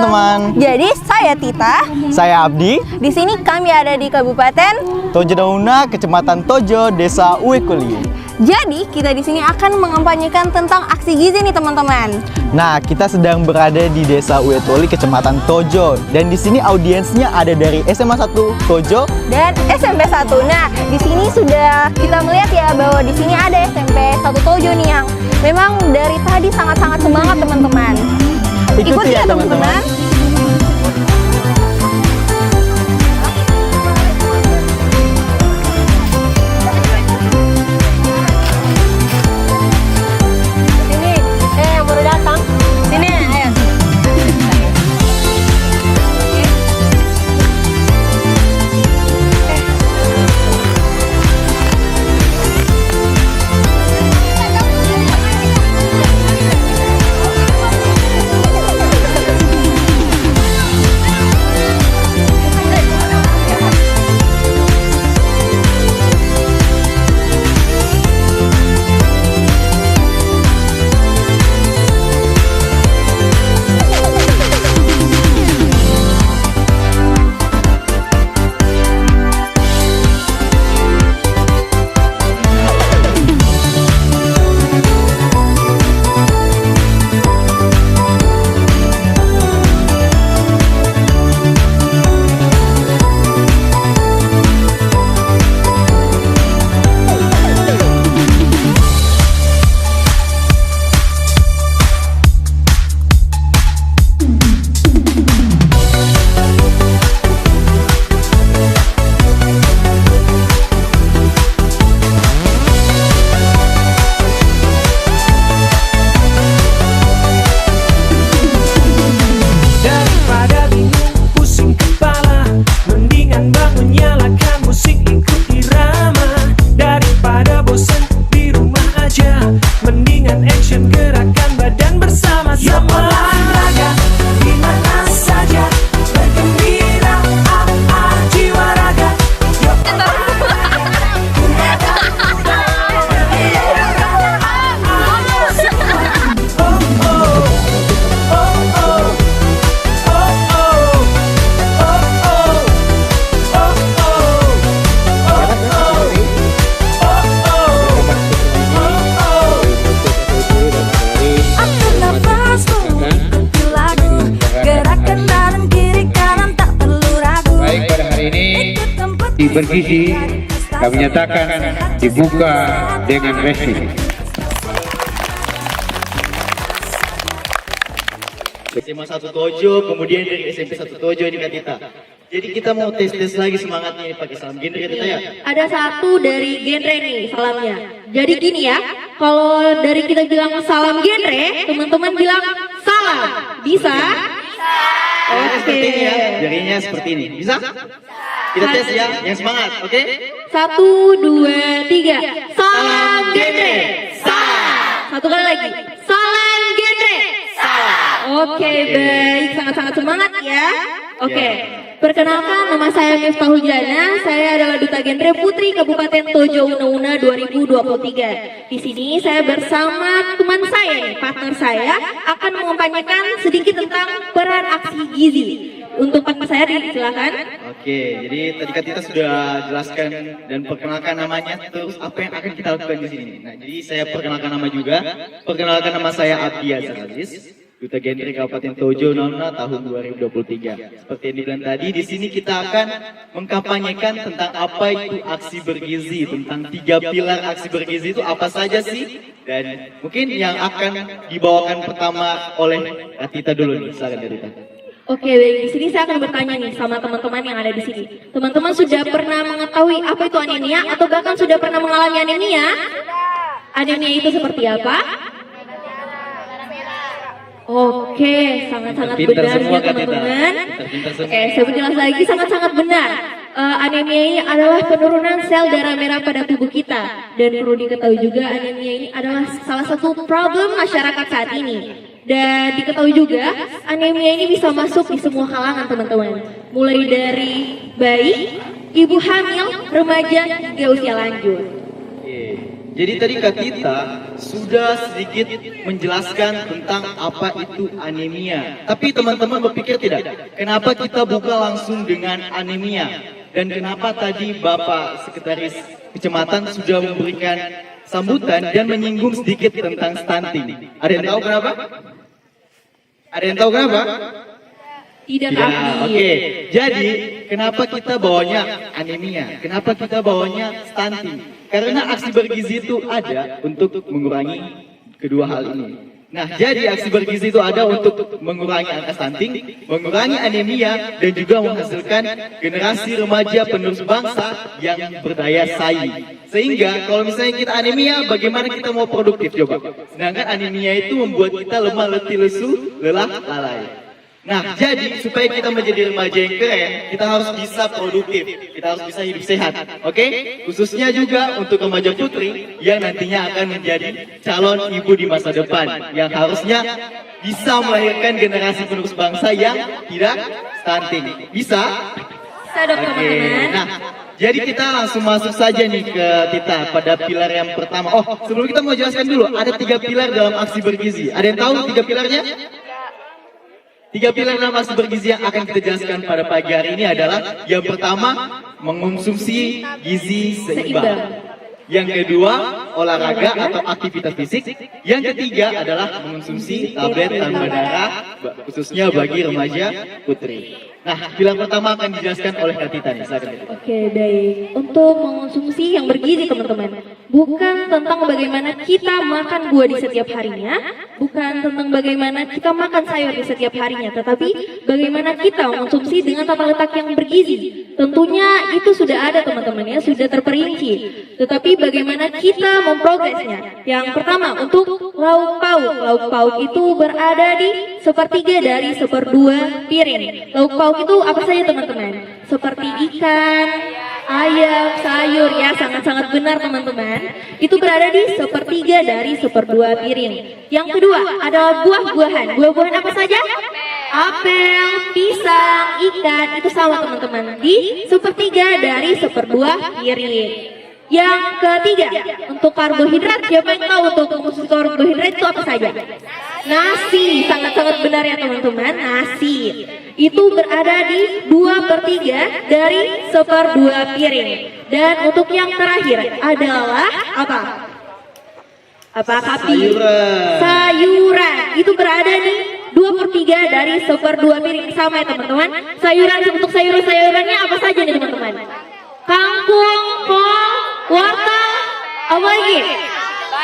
teman-teman. Jadi saya Tita. Saya Abdi. Di sini kami ada di Kabupaten Tojo Nauna, Kecamatan Tojo, Desa Uwekuli. Jadi kita di sini akan mengampanyekan tentang aksi gizi nih teman-teman. Nah, kita sedang berada di Desa Uwekuli, Kecamatan Tojo. Dan di sini audiensnya ada dari SMA 1 Tojo Dan SMP 1. Nah, di sini sudah kita melihat ya bahwa di sini ada SMP 1 Tojo nih yang memang dari tadi sangat-sangat semangat teman-teman. Ikuti ya teman-teman. Sini, yang baru datang. Sini, ayo. Bergizi kami nyatakan dibuka dengan resmi. SMA 1 Tojo, kemudian dari SMP 1 Tojo ini Kak Tita. Jadi kita mau tes lagi semangatnya pakai salam genre ya Tita ya? Ada satu dari genre nih salamnya. Jadi gini ya, kalau dari kita bilang salam genre, teman-teman bilang salam. Bisa? Oke. Seperti ini ya, jarinya seperti ini. Bisa? Kita tes ya, yang semangat, oke? 1, 2, 3. Salam genre. Salam. Satu kali lagi. Salam genre. Salam. Oke, baik. Sangat-sangat semangat ya. Oke. Perkenalkan, nama saya Miftahul Jana. Saya adalah Duta Genre Putri Kabupaten Tojo Unauna 2023. Di sini saya bersama teman saya nih, partner saya akan mengampanyekan sedikit tentang peran aksi gizi. Untuk partner saya silakan. Oke, jadi tadi Kak Tita sudah jelaskan dan perkenalkan namanya, terus apa yang akan kita lakukan di sini. Nah, jadi saya perkenalkan nama juga. Perkenalkan nama saya Abdi Azhar Aziz, Duta Genre Kabupaten Tojo Nauna tahun 2023. Seperti yang dibilang tadi, di sini kita akan mengkampanyekan tentang apa itu aksi bergizi, tentang 3 pilar aksi bergizi itu apa saja sih? Dan mungkin yang akan dibawakan pertama oleh Kak Tita dulu nih, silakan Kak Tita. Oke, baik. Di sini saya akan bertanya nih sama teman-teman yang ada di sini. Teman-teman sudah pernah mengetahui apa itu anemia atau bahkan sudah pernah mengalami anemia? Anemia itu seperti apa? Oke, sangat-sangat benar ya teman-teman. Oke, saya perjelas lagi, sangat-sangat benar. Anemia ini adalah penurunan sel darah merah pada tubuh kita. Dan perlu diketahui juga anemia ini adalah salah satu problem masyarakat saat ini. Dan diketahui juga anemia ini bisa masuk di semua kalangan teman-teman. Mulai dari bayi, ibu hamil, remaja, hingga usia lanjut. Jadi tadi Kak Tita sudah sedikit menjelaskan tentang apa itu anemia. Tapi teman-teman berpikir tidak, kenapa kita buka langsung dengan anemia? Dan kenapa tadi Bapak Sekretaris Kecamatan sudah memberikan sambutan dan menyinggung sedikit tentang stunting? Ada yang tahu kenapa? Ada yang tahu kenapa? Tidak Ya, Abdi. oke. Jadi, kenapa kita bawanya anemia? Kenapa kita bawanya stunting? Karena aksi bergizi itu ada untuk mengurangi kedua hal ini. Nah, jadi aksi bergizi itu ada untuk mengurangi angka stunting, mengurangi anemia, dan juga menghasilkan generasi remaja penerus bangsa yang berdaya saing. Sehingga kalau misalnya kita anemia, bagaimana kita mau produktif coba? Sedangkan anemia itu membuat kita lemah, letih, lesu, lelah, lalai. Nah, jadi supaya kita menjadi remaja yang keren, kita harus bisa produktif, kita harus bisa hidup sehat, oke? Khususnya juga untuk remaja putri yang nantinya akan menjadi calon ibu di masa depan, yang harusnya bisa melahirkan generasi penerus bangsa yang tidak stunting. Bisa? Bisa dong Oke. teman-teman. Nah, jadi kita langsung masuk saja nih ke Tita pada pilar yang pertama. Oh, sebelum kita mau jelaskan dulu, ada 3 pilar dalam aksi bergizi. Ada yang tahu 3 pilarnya? 3 pilar dalam aksi bergizi yang akan kita jelaskan pada pagi hari ini adalah yang pertama, mengonsumsi gizi seimbang. Yang kedua, olahraga atau aktivitas fisik. Yang ketiga adalah mengonsumsi tablet tanpa darah, khususnya bagi remaja putri. Nah, pilar pertama akan dijelaskan oleh Kak Tita nih. Silakan, Kak Tita. Oke, baik. Untuk mengonsumsi yang bergizi, teman-teman, bukan tentang bagaimana kita makan buah di setiap harinya, bukan tentang bagaimana kita makan sayur di setiap harinya, tetapi bagaimana kita mengonsumsi dengan tata letak yang bergizi. Tentunya itu sudah ada, teman-teman, ya, sudah terperinci. Tetapi bagaimana kita memprogresnya? Yang pertama, untuk lauk pauk. Lauk pauk itu berada di 1/3 dari 1/2 piring. Lauk pauk itu apa saja, teman-teman? Seperti ikan, ayam, sayur, ya, sangat-sangat benar, teman-teman. Itu berada di 1/3 dari 1/2 piring. Yang kedua adalah buah-buahan. Buah-buahan apa saja? Apel, pisang, ikan, itu sama, teman-teman, di 1/3 dari 1/2 piring. Yang ketiga, untuk karbohidrat, siapa yang tahu untuk konsumsi karbohidrat itu apa saja? Nasi, sangat-sangat benar ya teman-teman, nasi. Itu berada di 2/3 dari 1/2 piring. Dan untuk yang terakhir adalah apa? Apa, Kapi? Sayuran. Itu berada di 2/3 dari 1/2 piring. Sama ya teman-teman. Sayuran, untuk sayurannya apa saja nih teman-teman? Kangkung, kol, wortel, apa lagi?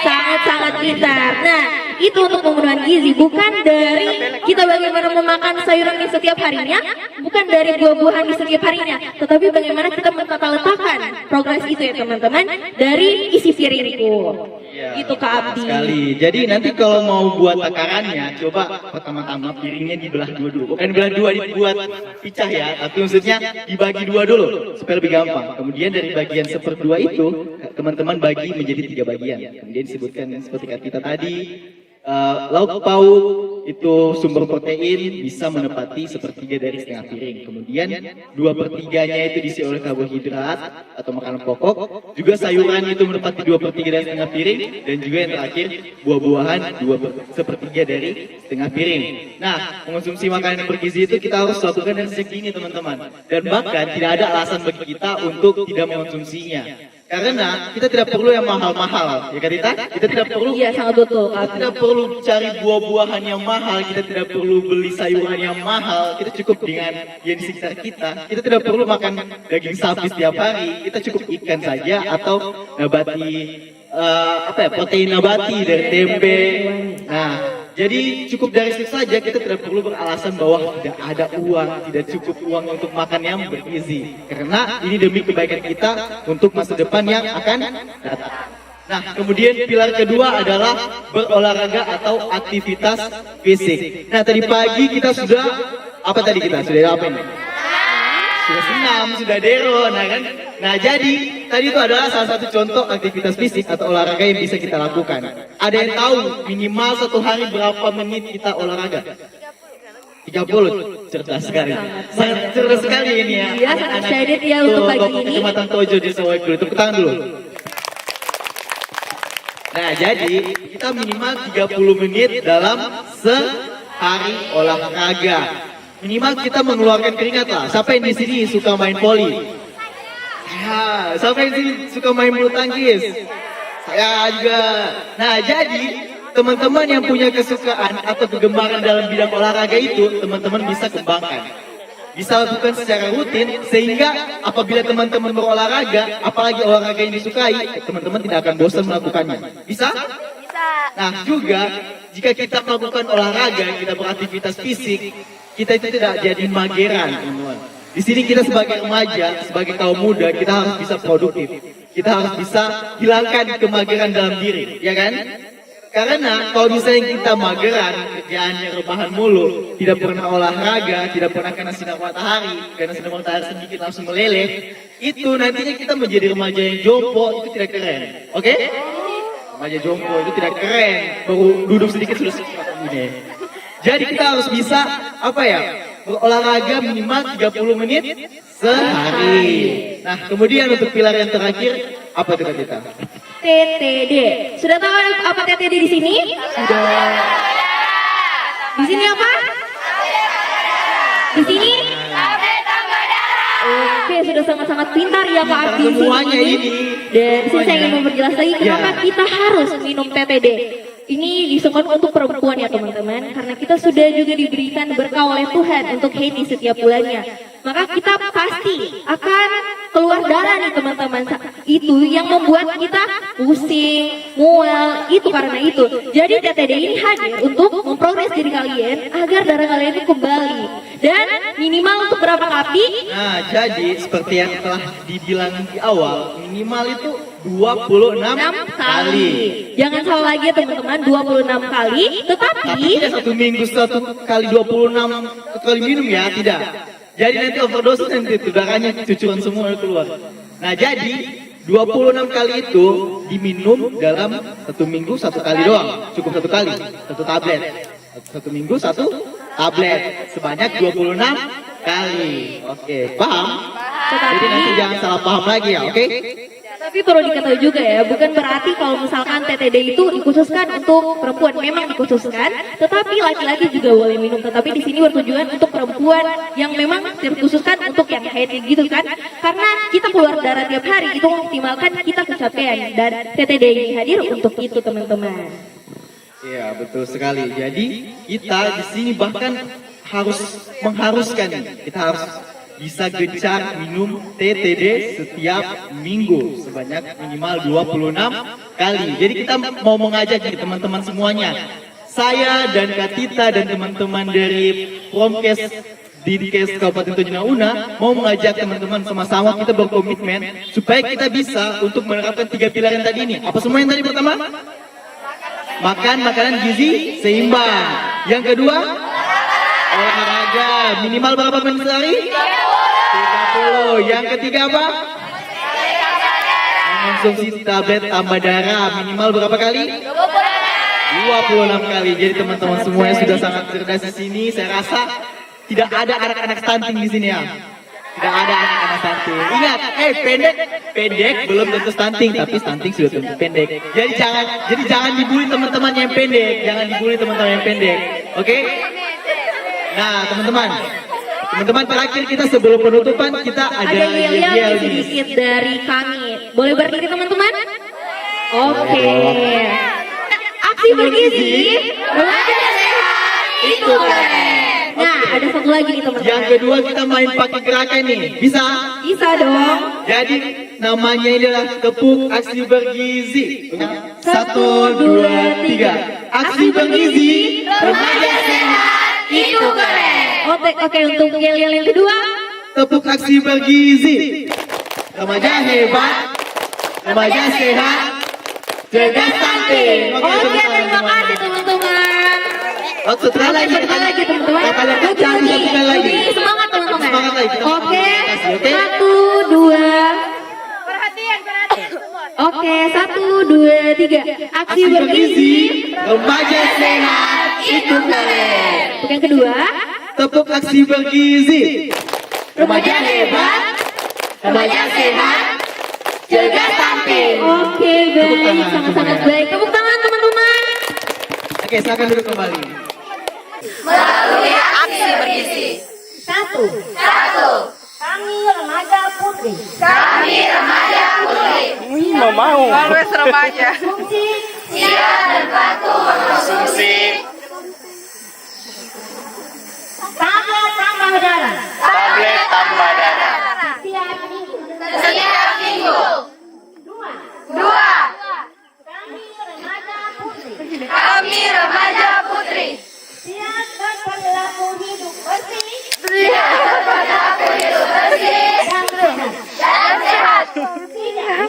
Sangat-sangat pintar. Nah, itu untuk pemenuhan gizi, bukan dari kita bagaimana memakan sayuran di setiap harinya, bukan dari buah-buahan di setiap harinya, tetapi bagaimana kita menata letakkan progres itu ya teman-teman dari isi piringku. Ya, Itu Kak Abdi. sekali. Jadi nanti kalau mau buat takarannya, coba pertama-tama piringnya dibelah dua dulu. Bukan dibelah dua, dibuat pecah ya. Tapi maksudnya dibagi dua dulu supaya lebih gampang. Kemudian dari bagian 1/2 itu teman-teman bagi menjadi 3 bagian. Kemudian disebutkan seperti Kak Tita tadi. Lauk pauk itu sumber protein bisa menepati 1/3 dari setengah piring. Kemudian 2/3-nya itu diisi oleh karbohidrat atau makanan pokok. Juga sayuran itu menepati 2/3 dari setengah piring. Dan juga yang terakhir buah-buahan 1/3 dari setengah piring. Nah, mengonsumsi makanan yang bergizi itu kita harus lakukan dari sejak dini teman-teman. Dan bahkan tidak ada alasan bagi kita untuk tidak mengonsumsinya. Karena kita tidak perlu yang mahal-mahal, ya Kak Tita? Kita tidak perlu. Iya, sangat betul Kak Kita Abdi. tidak perlu cari buah-buahan yang mahal, kita tidak perlu beli sayuran yang mahal, kita cukup dengan yang di sekitar kita. Kita tidak perlu makan daging sapi setiap hari, kita cukup ikan saja atau nabati, protein nabati dari tempe. Nah, jadi cukup dari situ saja, kita tidak perlu beralasan bahwa tidak ada uang, tidak cukup uang untuk makan yang bergizi. Karena ini demi kebaikan kita untuk masa depan yang akan datang. Nah, kemudian pilar kedua adalah berolahraga atau aktivitas fisik. Nah, tadi pagi kita sudah, sudah apa ini? Sudah senam, sudah dero, nah kan? Nah, jadi tadi itu adalah salah satu contoh aktivitas fisik atau olahraga yang bisa kita lakukan. Ada yang tahu minimal 1 hari berapa menit kita olahraga? 30, cerdas sekali. Sangat cerdas sekali ini ya. Iya, sangat excited ya untuk pagi ini. Kecamatan Tojo di Sawai Kulit. Tepuk tangan dulu. Nah, jadi kita minimal 30 menit dalam sehari olahraga. Minimal kita mengeluarkan keringat lah. Siapa yang di sini suka main voli? Saya. Siapa yang di sini suka main bulu tangkis? Saya juga. Nah, jadi teman-teman yang punya kesukaan atau kegemaran dalam bidang olahraga itu, teman-teman bisa kembangkan. Bisa lakukan secara rutin, sehingga apabila teman-teman berolahraga, apalagi olahraga yang disukai, teman-teman tidak akan bosan melakukannya. Bisa? Bisa. Nah, juga jika kita melakukan olahraga, kita beraktivitas fisik, kita itu tidak jadi mageran, teman-teman. Di sini kita sebagai remaja, sebagai kaum muda, kita harus bisa produktif. Kita harus bisa hilangkan kemageran dalam diri, ya kan? Karena kalau misalnya kita mageran, kerjaannya rebahan mulu, tidak pernah olahraga, tidak pernah kena sinar matahari, karena sinar matahari sedikit langsung meleleh, itu nantinya kita menjadi remaja yang jompo, itu tidak keren. Oke? Remaja jompo itu tidak keren, baru duduk sedikit sudah seperti. Jadi kita harus bisa, berolahraga minimal 30 menit sehari. Nah, kemudian untuk pilar yang terakhir, apa itu kita? TTD. Sudah tahu apa TTD di sini? Sudah. Di sini apa? Di sini? Oke, sudah sangat-sangat pintar ya Pak Abdi. Semuanya ini. Dan di sini saya ingin memperjelas lagi kenapa kita harus minum TTD. Ini disebut untuk perempuan ya teman-teman, karena kita sudah juga diberikan berkah oleh Tuhan untuk haid di setiap bulannya. Maka kita pasti akan keluar darah nih teman-teman. Itu yang membuat kita pusing, mual, itu karena itu. Jadi TTD ini hadir untuk memprogres diri kalian agar darah kalian itu kembali. Dan minimal untuk berapa kali? Nah, jadi seperti yang telah dibilang di awal, minimal itu 26 kali. Jangan salah lagi ya teman-teman, 26 kali. Tetapi tidak satu minggu satu kali 26 kali minum ya, tidak. Jadi nanti overdose nanti itu darahnya cucuran semua keluar. Nah, jadi 26 kali itu diminum dalam satu minggu satu kali doang. Cukup satu kali, satu tablet. Satu minggu satu tablet sebanyak 26 kali. Oke, paham? Jadi nanti jangan salah paham lagi ya, oke? Tapi perlu diketahui juga ya, bukan berarti kalau misalkan TTD itu dikhususkan untuk perempuan, memang dikhususkan, tetapi laki-laki juga boleh minum. Tetapi di sini bertujuan untuk perempuan yang memang dikhususkan untuk yang haid gitu kan, karena kita keluar darah tiap hari itu mengoptimalkan kita kecapean, dan TTD ini hadir untuk itu teman-teman. Iya, betul sekali. Jadi kita di sini bahkan mengharuskan, kita harus bisa gencar minum TTD setiap minggu sebanyak minimal 26 kali. Jadi kita mau mengajak nih teman-teman semuanya, saya dan Kak Tita dan teman-teman dari Promkes Dinkes Kabupaten Tojo Una mau mengajak teman-teman sama-sama kita berkomitmen supaya kita bisa untuk menerapkan 3 pilar yang tadi ini. Apa semua yang tadi pertama? Makan makanan gizi seimbang. Yang kedua, olahraga minimal berapa menit sehari? 30. Yang ketiga apa? Mengonsumsi tablet tambah darah minimal berapa kali? 26 kali. Jadi teman-teman semuanya sudah sangat cerdas di sini. Saya rasa tidak ada anak-anak stunting di sini ya. Tidak ada anak-anak stunting. Ingat, pendek belum tentu stunting, tapi stunting sudah tentu pendek. Jadi jangan dibully teman-teman yang pendek, jangan dibully teman-teman yang pendek. Oke? Nah, teman-teman terakhir kita sebelum penutupan kita ada yel-yel sedikit dari kami. Boleh berdiri teman-teman? Oke. Aksi bergizi, belajar sehat, itu keren. Nah, ada satu lagi nih teman-teman. Yang kedua kita main pakai gerakan nih. Bisa? Bisa dong. Jadi namanya ini adalah tepuk aksi bergizi. 1, 2, 3. Aksi bergizi, remaja sehat, itu keren. Oke, untuk yel-yel yang kedua. tepuk aksi bergizi. Remaja hebat, remaja sehat, cegah stunting. Oke, terima kasih teman-teman. Setelah lagi teman-teman. Satukan lagi. Semangat teman-teman. Semangat lagi. Oke, Oke. 1, 2. Perhatian semua. Oke, 1, 2, 3. Aksi bergizi, remaja sehat, itu keren. Untuk yang kedua. Tepuk aksi bergizi. Remaja hebat, remaja sehat, cegah stunting. Oke, baik, sangat-sangat baik. Tepuk tangan teman-teman. Oke, silakan duduk kembali. Melalui aksi bergizi. Satu. Kami remaja putri. Always remaja. Siap dan patuh mengkonsumsi Tablet tambah darah. Tablet tambah darah. Setiap minggu. setiap minggu. Dua, kami remaja putri. Siap dan berlaku hidup bersih Dan sehat.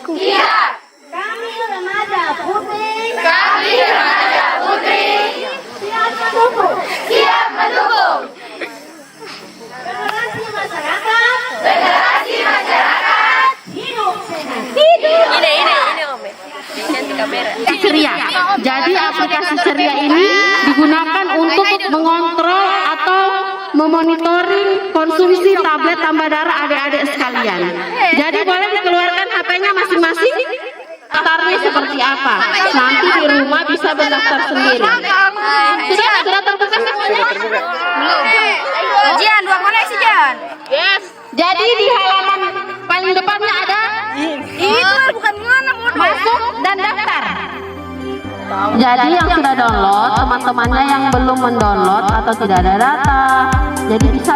Tiga, kami remaja putri kami remaja putri. siap mendukung Siap mendukung generasi masyarakat hidup sehat. Ceria. Jadi aplikasi Ceria ini digunakan untuk mengontrol atau memonitoring konsumsi tablet tambah darah adik-adik sekalian. Jadi boleh dikeluarkan HP-nya masing-masing. Daftarnya seperti apa? Nanti di rumah bisa berdaftar sendiri. Sudah terbuka semuanya? Jian, dua koneksi Jian. Yes. Jadi di halaman paling depannya ada Itu bukan mana masuk dan daftar. Jadi yang sudah download, teman-temannya yang belum mendownload atau tidak ada data, jadi bisa